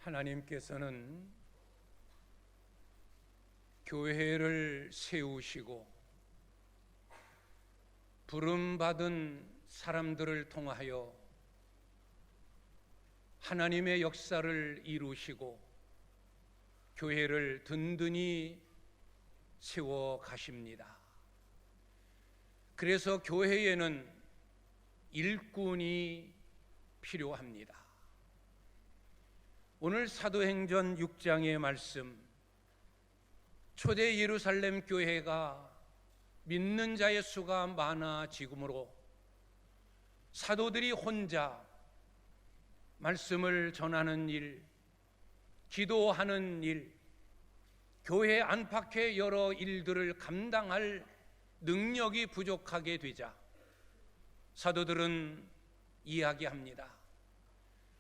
하나님께서는 교회를 세우시고 부름받은 사람들을 통하여 하나님의 역사를 이루시고 교회를 든든히 세워 가십니다. 그래서 교회에는 일꾼이 필요합니다. 오늘 사도행전 6장의 말씀, 초대 예루살렘 교회가 믿는 자의 수가 많아지므로 사도들이 혼자 말씀을 전하는 일, 기도하는 일, 교회 안팎의 여러 일들을 감당할 능력이 부족하게 되자 사도들은 이야기합니다.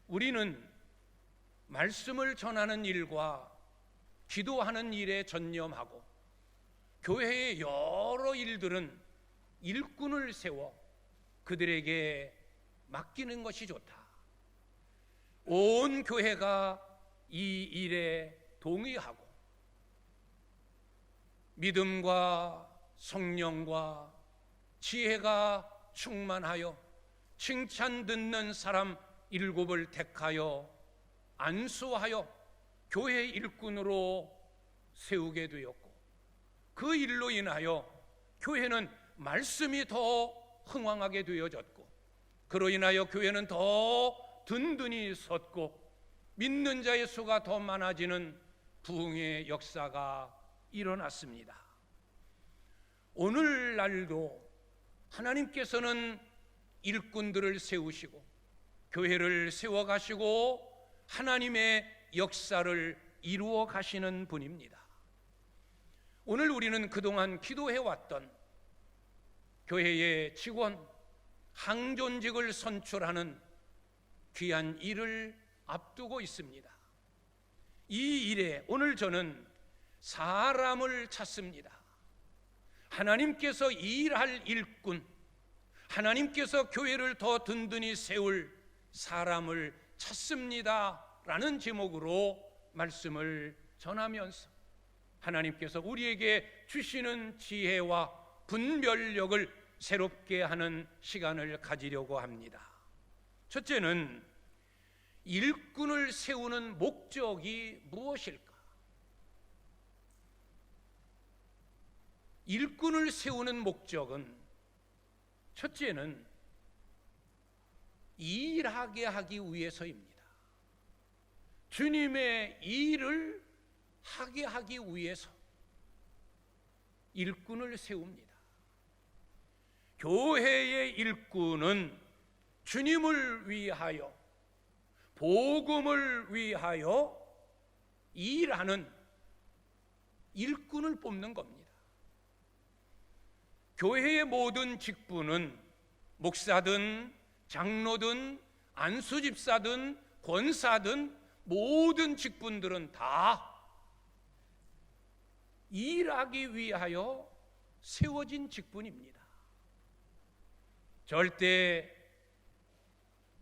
우리는 말씀을 전하는 일과 기도하는 일에 전념하고 교회의 여러 일들은 일꾼을 세워 그들에게 맡기는 것이 좋다. 온 교회가 이 일에 동의하고 믿음과 성령과 지혜가 충만하여 칭찬 듣는 사람 7을 택하여 안수하여 교회 일꾼으로 세우게 되었고, 그 일로 인하여 교회는 말씀이 더 흥왕하게 되어졌고, 그로 인하여 교회는 더 든든히 섰고 믿는 자의 수가 더 많아지는 부흥의 역사가 일어났습니다. 오늘날도 하나님께서는 일꾼들을 세우시고 교회를 세워가시고 하나님의 역사를 이루어 가시는 분입니다. 오늘 우리는 그동안 기도해왔던 교회의 직원, 항존직을 선출하는 귀한 일을 앞두고 있습니다. 이 일에 오늘 저는 사람을 찾습니다. 하나님께서 일할 일꾼, 하나님께서 교회를 더 든든히 세울 사람을 찾습니다 라는 제목으로 말씀을 전하면서 하나님께서 우리에게 주시는 지혜와 분별력을 새롭게 하는 시간을 가지려고 합니다. 첫째는 일꾼을 세우는 목적이 무엇일까? 일꾼을 세우는 목적은 첫째는 일하게 하기 위해서입니다. 주님의 일을 하게 하기 위해서 일꾼을 세웁니다. 교회의 일꾼은 주님을 위하여, 복음을 위하여 일하는 일꾼을 뽑는 겁니다. 교회의 모든 직분은 목사든 장로든 안수집사든 권사든 모든 직분들은 다 일하기 위하여 세워진 직분입니다. 절대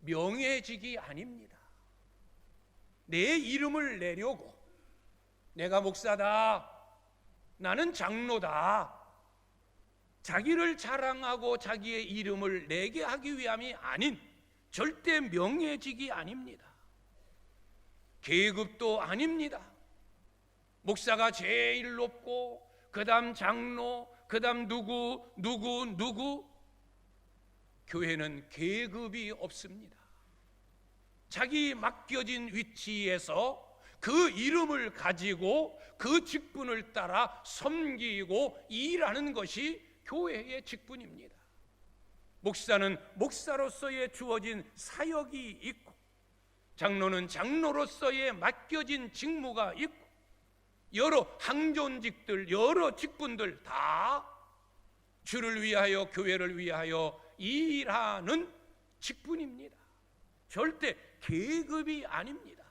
명예직이 아닙니다. 내 이름을 내려고, 내가 목사다, 나는 장로다, 자기를 자랑하고 자기의 이름을 내게 하기 위함이 아닌 절대 명예직이 아닙니다. 계급도 아닙니다. 목사가 제일 높고 그 다음 장로, 그 다음 누구. 교회는 계급이 없습니다. 자기 맡겨진 위치에서 그 이름을 가지고 그 직분을 따라 섬기고 일하는 것이 교회의 직분입니다. 목사는 목사로서의 주어진 사역이 있고, 장로는 장로로서의 맡겨진 직무가 있고, 여러 항존직들, 여러 직분들 다 주를 위하여, 교회를 위하여 일하는 직분입니다. 절대 계급이 아닙니다.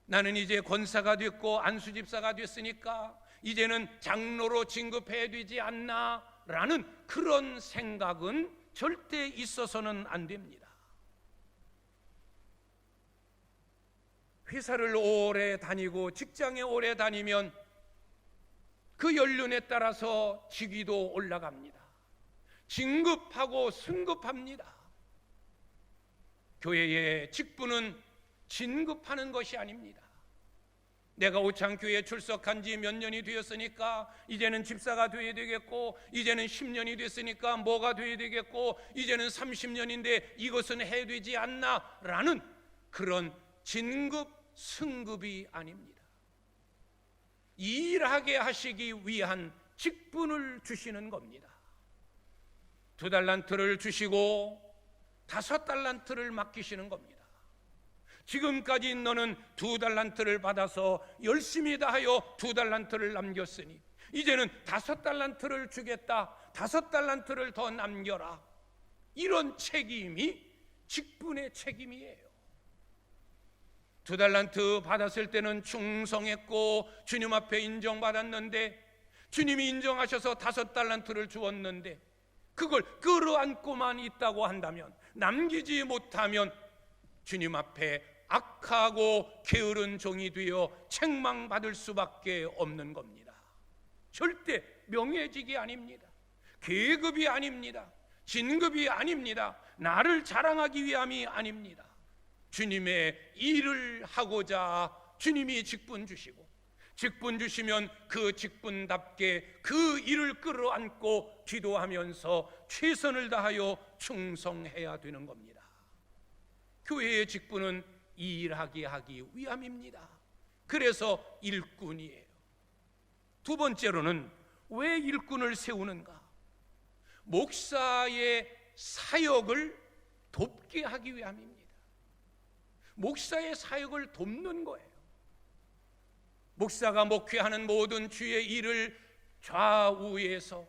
나는 이제 권사가 됐고 안수집사가 됐으니까 이제는 장로로 진급해야 되지 않나 라는 그런 생각은 절대 있어서는 안 됩니다. 회사를 오래 다니고 직장에 오래 다니면 그 연륜에 따라서 직위도 올라갑니다. 진급하고 승급합니다. 교회의 직분은 진급하는 것이 아닙니다. 내가 오창교회에 출석한 지 몇 년이 되었으니까 이제는 집사가 되어야 되겠고, 이제는 10년이 됐으니까 뭐가 되어야 되겠고, 이제는 30년인데 이것은 해야 되지 않나 라는 그런 진급 승급이 아닙니다. 일하게 하시기 위한 직분을 주시는 겁니다. 2달란트를 주시고 5달란트를 맡기시는 겁니다. 지금까지 너는 2달란트를 받아서 열심히 다하여 2달란트를 남겼으니 이제는 5달란트를 주겠다. 5달란트를 더 남겨라. 이런 책임이 직분의 책임이에요. 2달란트 받았을 때는 충성했고 주님 앞에 인정받았는데, 주님이 인정하셔서 5달란트를 주었는데 그걸 끌어안고만 있다고 한다면, 남기지 못하면 주님 앞에 악하고 게으른 종이 되어 책망받을 수밖에 없는 겁니다. 절대 명예직이 아닙니다. 계급이 아닙니다. 진급이 아닙니다. 나를 자랑하기 위함이 아닙니다. 주님의 일을 하고자 주님이 직분 주시고, 직분 주시면 그 직분답게 그 일을 끌어안고 기도하면서 최선을 다하여 충성해야 되는 겁니다. 교회의 직분은 일하게 하기 위함입니다. 그래서 일꾼이에요. 두 번째로는 왜 일꾼을 세우는가? 목사의 사역을 돕게 하기 위함입니다. 목사의 사역을 돕는 거예요. 목사가 목회하는 모든 주의 일을 좌우에서,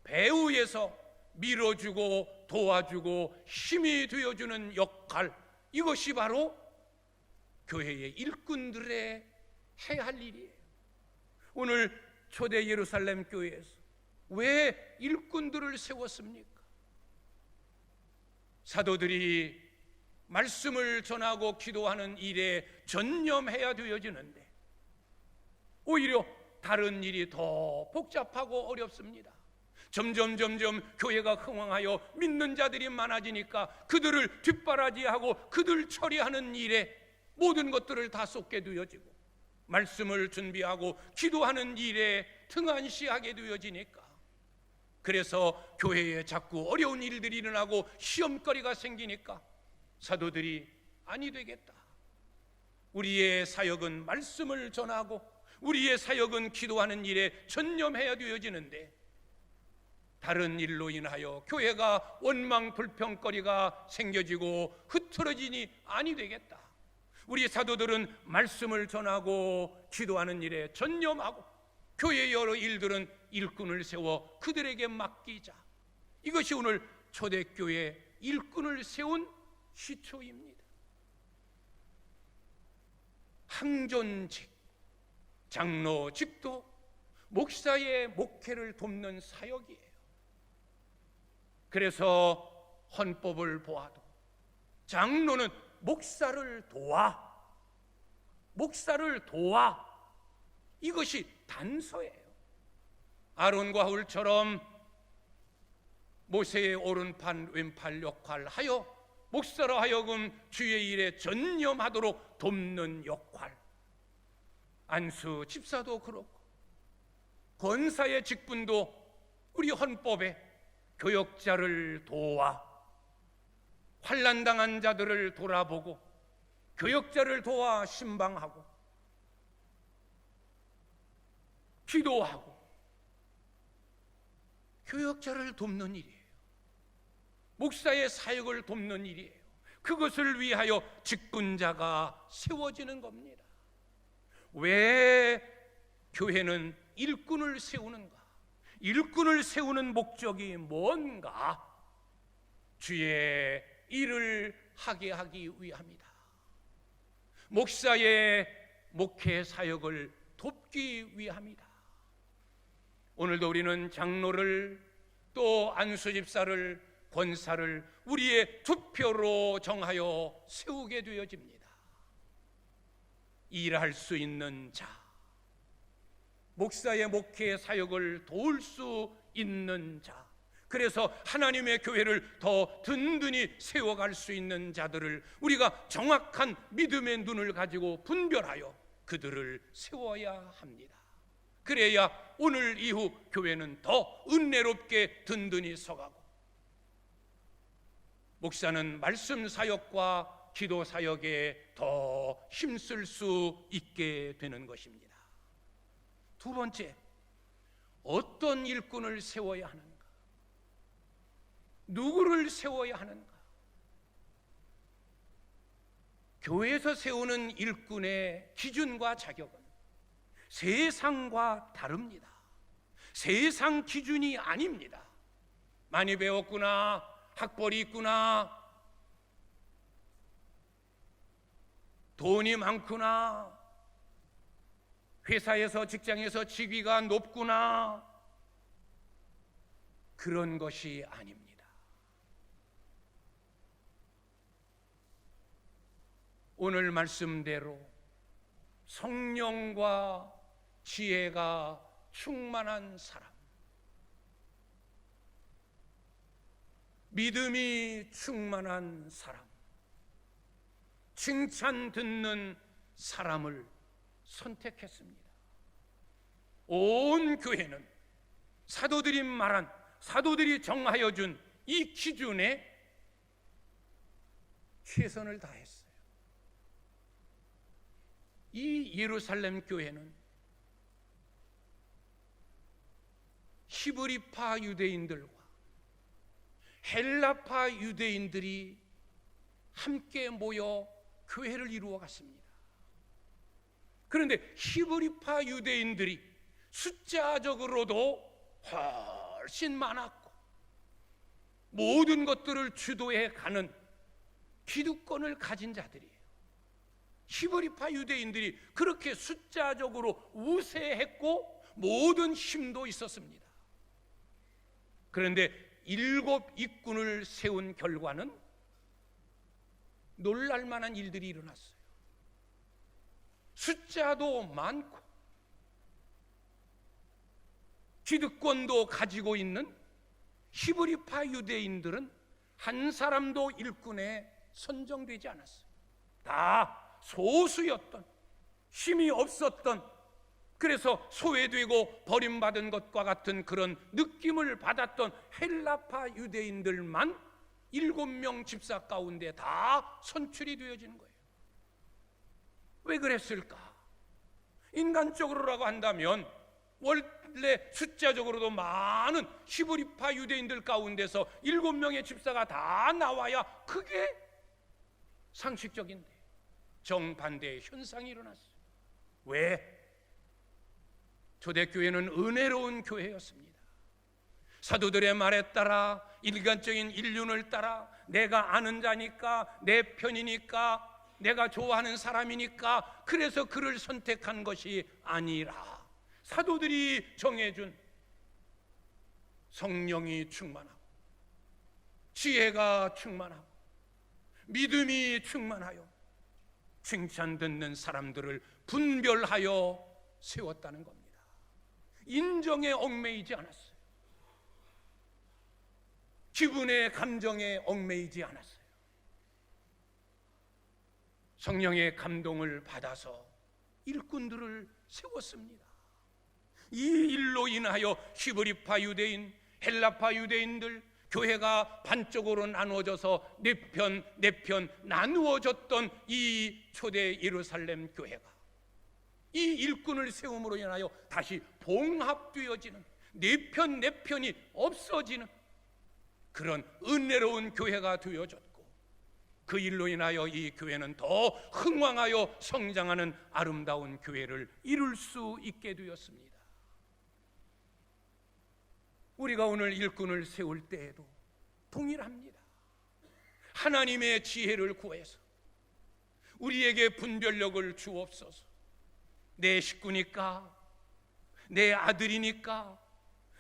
배후에서 밀어주고 도와주고 힘이 되어주는 역할, 이것이 바로 교회의 일꾼들의 해야 할 일이에요. 오늘 초대 예루살렘 교회에서 왜 일꾼들을 세웠습니까? 사도들이 말씀을 전하고 기도하는 일에 전념해야 되어지는데 오히려 다른 일이 더 복잡하고 어렵습니다. 점점 교회가 흥왕하여 믿는 자들이 많아지니까 그들을 뒷바라지하고 그들 처리하는 일에 모든 것들을 다 쏟게 되어지고, 말씀을 준비하고 기도하는 일에 등한시하게 되어지니까, 그래서 교회에 자꾸 어려운 일들이 일어나고 시험거리가 생기니까 사도들이 아니 되겠다, 우리의 사역은 말씀을 전하고 우리의 사역은 기도하는 일에 전념해야 되어지는데 다른 일로 인하여 교회가 원망불평거리가 생겨지고 흐트러지니 아니 되겠다. 우리 사도들은 말씀을 전하고 기도하는 일에 전념하고 교회의 여러 일들은 일꾼을 세워 그들에게 맡기자. 이것이 오늘 초대교회 일꾼을 세운 시초입니다. 항존직, 장로직도 목사의 목회를 돕는 사역이에요. 그래서 헌법을 보아도 장로는 목사를 도와, 이것이 단서예요. 아론과 훌처럼 모세의 오른팔 왼팔 역할을 하여 목사로 하여금 주의 일에 전념하도록 돕는 역할, 안수 집사도 그렇고 권사의 직분도 우리 헌법에 교역자를 도와, 환난당한 자들을 돌아보고 교역자를 도와 신방하고 기도하고 교역자를 돕는 일이에요. 목사의 사역을 돕는 일이에요. 그것을 위하여 직분자가 세워지는 겁니다. 왜 교회는 일꾼을 세우는가? 일꾼을 세우는 목적이 뭔가? 주의 일을 하게 하기 위함이다. 목사의 목회 사역을 돕기 위함이다. 오늘도 우리는 장로를, 또 안수집사를, 권사를 우리의 투표로 정하여 세우게 되어집니다. 일할 수 있는 자, 목사의 목회 사역을 도울 수 있는 자, 그래서 하나님의 교회를 더 든든히 세워갈 수 있는 자들을 우리가 정확한 믿음의 눈을 가지고 분별하여 그들을 세워야 합니다. 그래야 오늘 이후 교회는 더 은혜롭게 든든히 서가고, 목사는 말씀 사역과 기도 사역에 더 힘쓸 수 있게 되는 것입니다. 두 번째, 어떤 일꾼을 세워야 하는가? 누구를 세워야 하는가? 교회에서 세우는 일꾼의 기준과 자격은 세상과 다릅니다. 세상 기준이 아닙니다. 많이 배웠구나, 학벌이 있구나, 돈이 많구나, 회사에서 직장에서 직위가 높구나, 그런 것이 아닙니다. 오늘 말씀대로 성령과 지혜가 충만한 사람, 믿음이 충만한 사람, 칭찬 듣는 사람을 선택했습니다. 온 교회는 사도들이 말한, 사도들이 정하여 준 이 기준에 최선을 다했어요. 이 예루살렘 교회는 히브리파 유대인들과 헬라파 유대인들이 함께 모여 교회를 이루어 갔습니다. 그런데 히브리파 유대인들이 숫자적으로도 훨씬 많았고 모든 것들을 주도해 가는 기득권을 가진 자들이에요. 히브리파 유대인들이 그렇게 숫자적으로 우세했고 모든 힘도 있었습니다. 그런데 7 일꾼을 세운 결과는 놀랄만한 일들이 일어났어요. 숫자도 많고 기득권도 가지고 있는 히브리파 유대인들은 한 사람도 일꾼에 선정되지 않았어요. 다 소수였던, 힘이 없었던, 그래서 소외되고 버림받은 것과 같은 그런 느낌을 받았던 헬라파 유대인들만 7명 집사 가운데 다 선출이 되어지는 거예요. 왜 그랬을까? 인간적으로라고 한다면 원래 숫자적으로도 많은 히브리파 유대인들 가운데서 7명의 집사가 다 나와야 그게 상식적인데 정반대의 현상이 일어났어요. 왜? 초대교회는 은혜로운 교회였습니다. 사도들의 말에 따라, 일관적인 인륜을 따라, 내가 아는 자니까, 내 편이니까, 내가 좋아하는 사람이니까 그래서 그를 선택한 것이 아니라 사도들이 정해준 성령이 충만하고 지혜가 충만하고 믿음이 충만하여 칭찬 듣는 사람들을 분별하여 세웠다는 겁니다. 인정에 얽매이지 않았어요. 기분의 감정에 얽매이지 않았어요. 성령의 감동을 받아서 일꾼들을 세웠습니다. 이 일로 인하여 히브리파 유대인, 헬라파 유대인들, 교회가 반쪽으로 나누어져서 네 편 나누어졌던 이 초대 예루살렘 교회가 이 일꾼을 세움으로 인하여 다시 봉합되어지는, 네 편이 없어지는 그런 은혜로운 교회가 되어졌고, 그 일로 인하여 이 교회는 더 흥왕하여 성장하는 아름다운 교회를 이룰 수 있게 되었습니다. 우리가 오늘 일꾼을 세울 때에도 동일합니다. 하나님의 지혜를 구해서 우리에게 분별력을 주옵소서. 내 식구니까, 내 아들이니까,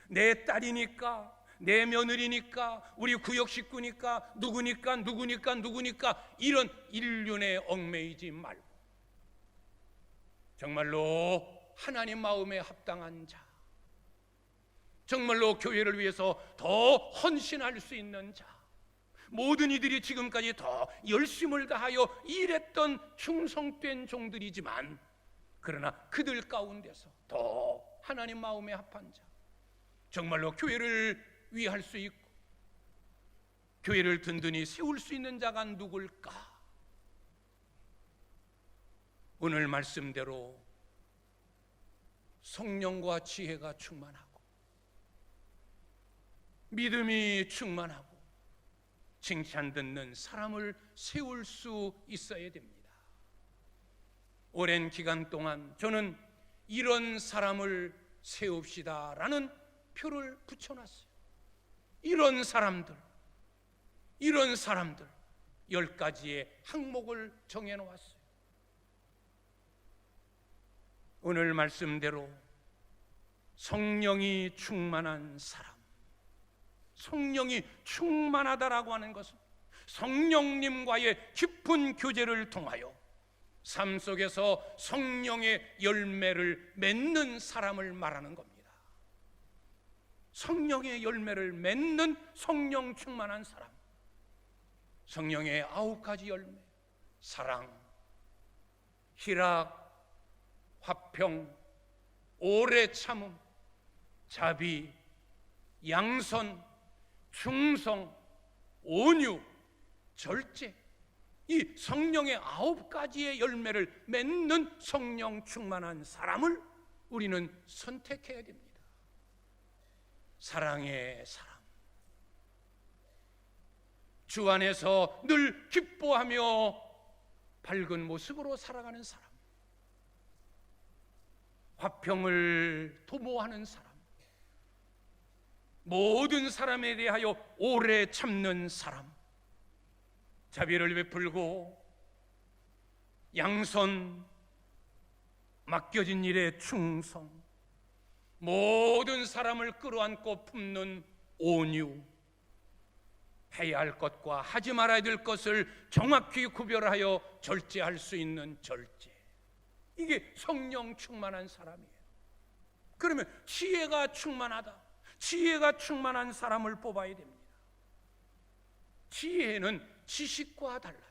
내 딸이니까, 내 며느리니까, 우리 구역 식구니까, 누구니까 이런 일륜에 얽매이지 말고 정말로 하나님 마음에 합당한 자, 정말로 교회를 위해서 더 헌신할 수 있는 자, 모든 이들이 지금까지 더 열심을 다하여 일했던 충성된 종들이지만 그러나 그들 가운데서 더 하나님 마음에 합한 자, 정말로 교회를 위할 수 있고 교회를 든든히 세울 수 있는 자가 누굴까? 오늘 말씀대로 성령과 지혜가 충만하고 믿음이 충만하고 칭찬 듣는 사람을 세울 수 있어야 됩니다. 오랜 기간 동안 저는 이런 사람을 세웁시다라는 표를 붙여놨어요. 이런 사람들 10가지의 항목을 정해놓았어요. 오늘 말씀대로 성령이 충만한 사람, 성령이 충만하다라고 하는 것은 성령님과의 깊은 교제를 통하여 삶 속에서 성령의 열매를 맺는 사람을 말하는 겁니다. 성령의 열매를 맺는 성령 충만한 사람, 성령의 9가지 열매, 사랑, 희락, 화평, 오래 참음, 자비, 양선, 충성, 온유, 절제, 이 성령의 9가지의 열매를 맺는 성령 충만한 사람을 우리는 선택해야 됩니다. 사랑의 사람, 주 안에서 늘 기뻐하며 밝은 모습으로 살아가는 사람, 화평을 도모하는 사람, 모든 사람에 대하여 오래 참는 사람, 자비를 베풀고 양선, 맡겨진 일에 충성, 모든 사람을 끌어안고 품는 온유, 해야 할 것과 하지 말아야 될 것을 정확히 구별하여 절제할 수 있는 절제, 이게 성령 충만한 사람이에요. 그러면 지혜가 충만하다, 지혜가 충만한 사람을 뽑아야 됩니다. 지혜는 지식과 달라요.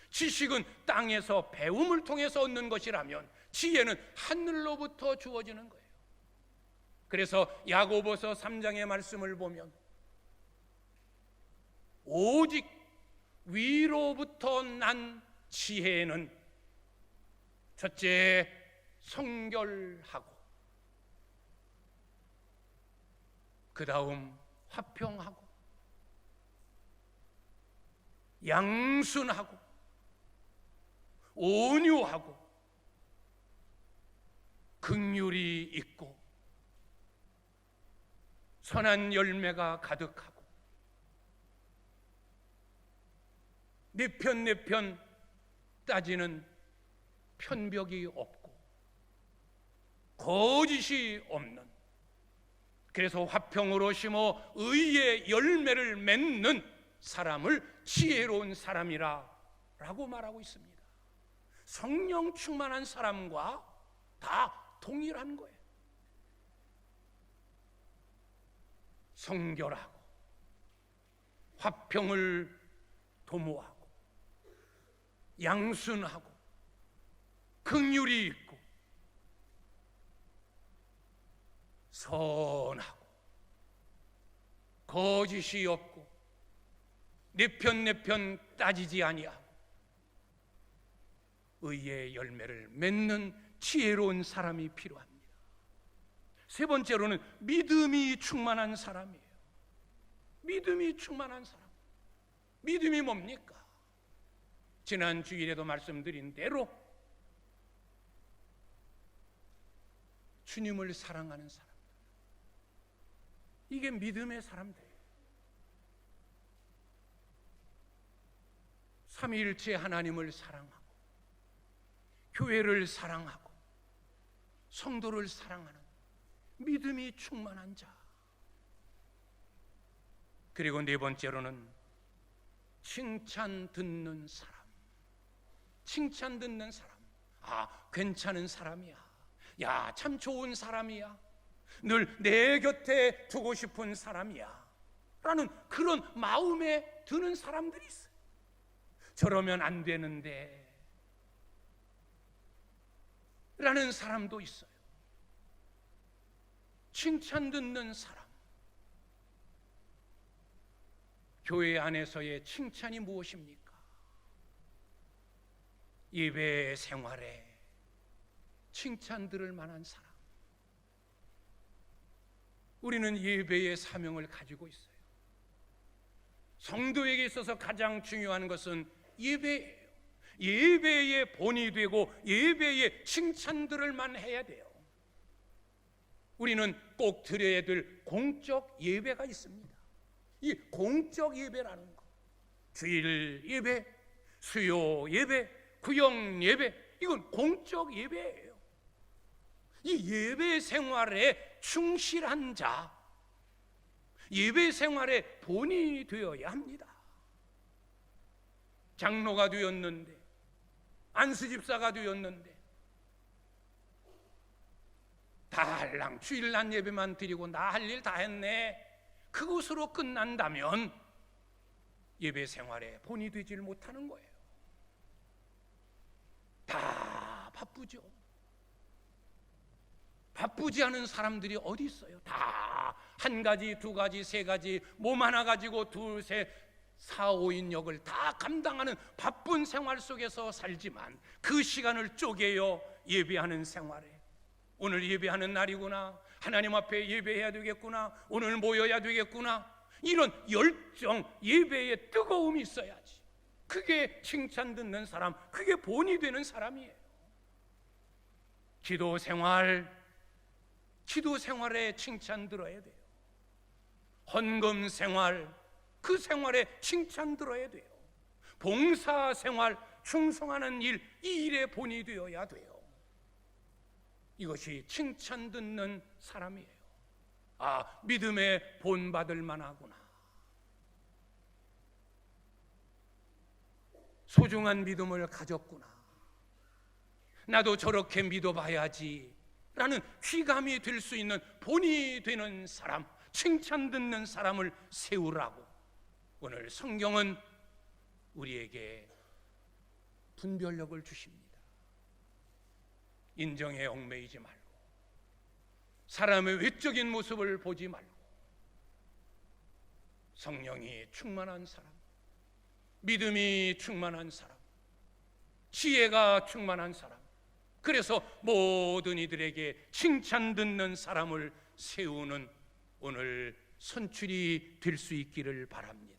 지식은 땅에서 배움을 통해서 얻는 것이라면 지혜는 하늘로부터 주어지는 거예요. 그래서 야고보서 3장의 말씀을 보면 오직 위로부터 난 지혜는 첫째 성결하고, 그 다음 화평하고, 양순하고, 온유하고, 긍휼이 있고, 선한 열매가 가득하고, 내 편 따지는 편벽이 없고 거짓이 없는, 그래서 화평으로 심어 의의 열매를 맺는 사람을 지혜로운 사람이라고 말하고 있습니다. 성령 충만한 사람과 다 동일한 거예요. 성결하고 화평을 도모하고 양순하고 긍휼이 있고 선하고 거짓이 없고 내 편 따지지 아니하고 의의 열매를 맺는 지혜로운 사람이 필요합니다. 세 번째로는 믿음이 충만한 사람이에요. 믿음이 충만한 사람. 믿음이 뭡니까? 지난 주일에도 말씀드린 대로 주님을 사랑하는 사람, 이게 믿음의 사람들이에요. 삼위일체 하나님을 사랑하고 교회를 사랑하고 성도를 사랑하는 믿음이 충만한 자. 그리고 네 번째로는 칭찬 듣는 사람. 칭찬 듣는 사람. 괜찮은 사람이야. 야, 참 좋은 사람이야. 늘 내 곁에 두고 싶은 사람이야. 라는 그런 마음에 드는 사람들이 있어요. 저러면 안 되는데 라는 사람도 있어요. 칭찬 듣는 사람. 교회 안에서의 칭찬이 무엇입니까? 예배 생활에 칭찬 들을 만한 사람. 우리는 예배의 사명을 가지고 있어요. 성도에게 있어서 가장 중요한 것은 예배예요. 예배의 본이 되고 예배의 칭찬들을만 해야 돼요. 우리는 꼭 드려야 될 공적 예배가 있습니다. 이 공적 예배라는 것, 주일 예배, 수요 예배, 구역 예배, 이건 공적 예배예요. 이 예배 생활에 충실한 자, 예배 생활의 본이 되어야 합니다. 장로가 되었는데, 안수집사가 되었는데 달랑 주일날 예배만 드리고 나 할 일 다 했네, 그것으로 끝난다면 예배 생활에 본이 되질 못하는 거예요. 다 바쁘죠. 바쁘지 않은 사람들이 어디 있어요? 다 한 가지, 두 가지, 세 가지 몸 하나 가지고 둘, 셋, 4, 5인 역을 다 감당하는 바쁜 생활 속에서 살지만 그 시간을 쪼개요. 예배하는 생활에 오늘 예배하는 날이구나, 하나님 앞에 예배해야 되겠구나, 오늘 모여야 되겠구나, 이런 열정, 예배의 뜨거움이 있어야지. 그게 칭찬 듣는 사람, 그게 본이 되는 사람이에요. 기도 생활에 칭찬 들어야 돼요. 헌금 생활, 그 생활에 칭찬 들어야 돼요. 봉사 생활, 충성하는 일, 이 일에 본이 되어야 돼요. 이것이 칭찬 듣는 사람이에요. 믿음에 본받을 만하구나, 소중한 믿음을 가졌구나, 나도 저렇게 믿어봐야지 라는 휘감이 될 수 있는 본이 되는 사람, 칭찬 듣는 사람을 세우라고 오늘 성경은 우리에게 분별력을 주십니다. 인정에 얽매이지 말고, 사람의 외적인 모습을 보지 말고, 성령이 충만한 사람, 믿음이 충만한 사람, 지혜가 충만한 사람, 그래서 모든 이들에게 칭찬 듣는 사람을 세우는 오늘 선출이 될 수 있기를 바랍니다.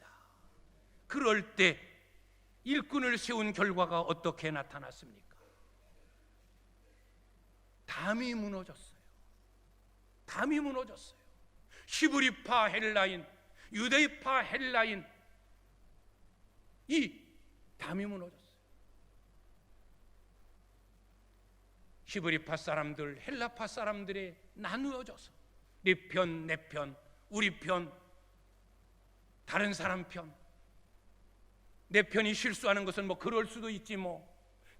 그럴 때 일꾼을 세운 결과가 어떻게 나타났습니까? 담이 무너졌어요. 담이 무너졌어요. 히브리파 헬라인, 유대파 헬라인, 이 담이 무너졌어요. 히브리파 사람들, 헬라파 사람들이 나누어져서 네 편, 내 편, 우리 편, 다른 사람 편, 내 편이 실수하는 것은 뭐 그럴 수도 있지, 뭐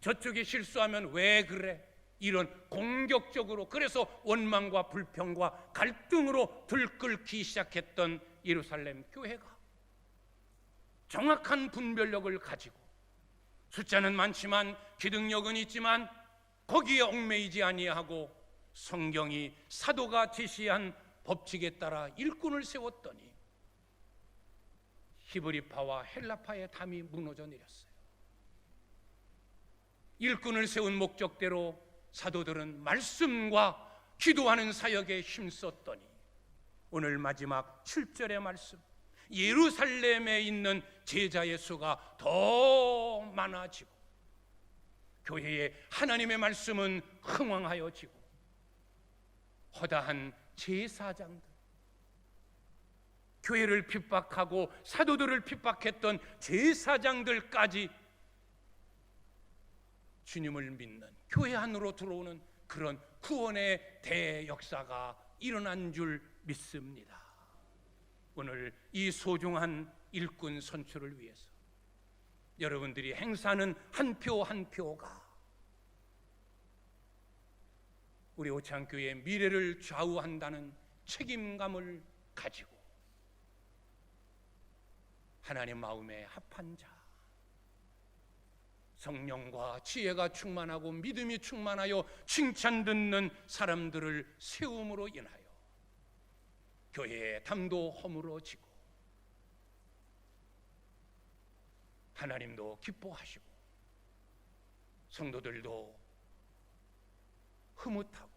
저쪽이 실수하면 왜 그래, 이런 공격적으로, 그래서 원망과 불평과 갈등으로 들끓기 시작했던 예루살렘 교회가 정확한 분별력을 가지고, 숫자는 많지만 기능력은 있지만 거기에 얽매이지 아니하고 성경이, 사도가 제시한 법칙에 따라 일꾼을 세웠더니 히브리파와 헬라파의 담이 무너져 내렸어요. 일꾼을 세운 목적대로 사도들은 말씀과 기도하는 사역에 힘썼더니 오늘 마지막 7절의 말씀, 예루살렘에 있는 제자의 수가 더 많아지고 교회에 하나님의 말씀은 흥왕하여지고 허다한 제사장들, 교회를 핍박하고 사도들을 핍박했던 제사장들까지 주님을 믿는, 교회 안으로 들어오는 그런 구원의 대역사가 일어난 줄 믿습니다. 오늘 이 소중한 일꾼 선출을 위해서 여러분들이 행사하는 한 표 한 표가 우리 오창교회의 미래를 좌우한다는 책임감을 가지고 하나님 마음에 합한 자, 성령과 지혜가 충만하고 믿음이 충만하여 칭찬 듣는 사람들을 세움으로 인하여 교회의 담도 허물어지고 하나님도 기뻐하시고 성도들도 흐뭇하고,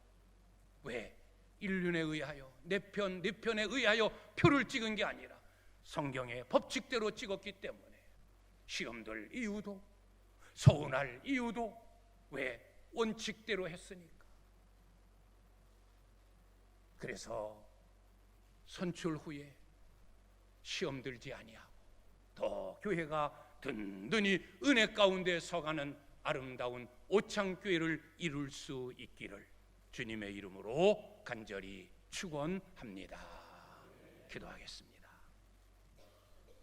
왜? 인륜에 의하여 내 편에 의하여 표를 찍은 게 아니라 성경의 법칙대로 찍었기 때문에 시험될 이유도 서운할 이유도, 왜? 원칙대로 했으니까. 그래서 선출 후에 시험 들지 아니하고 더 교회가 든든히 은혜 가운데 서가는 아름다운 오창교회를 이룰 수 있기를 주님의 이름으로 간절히 축원합니다. 기도하겠습니다.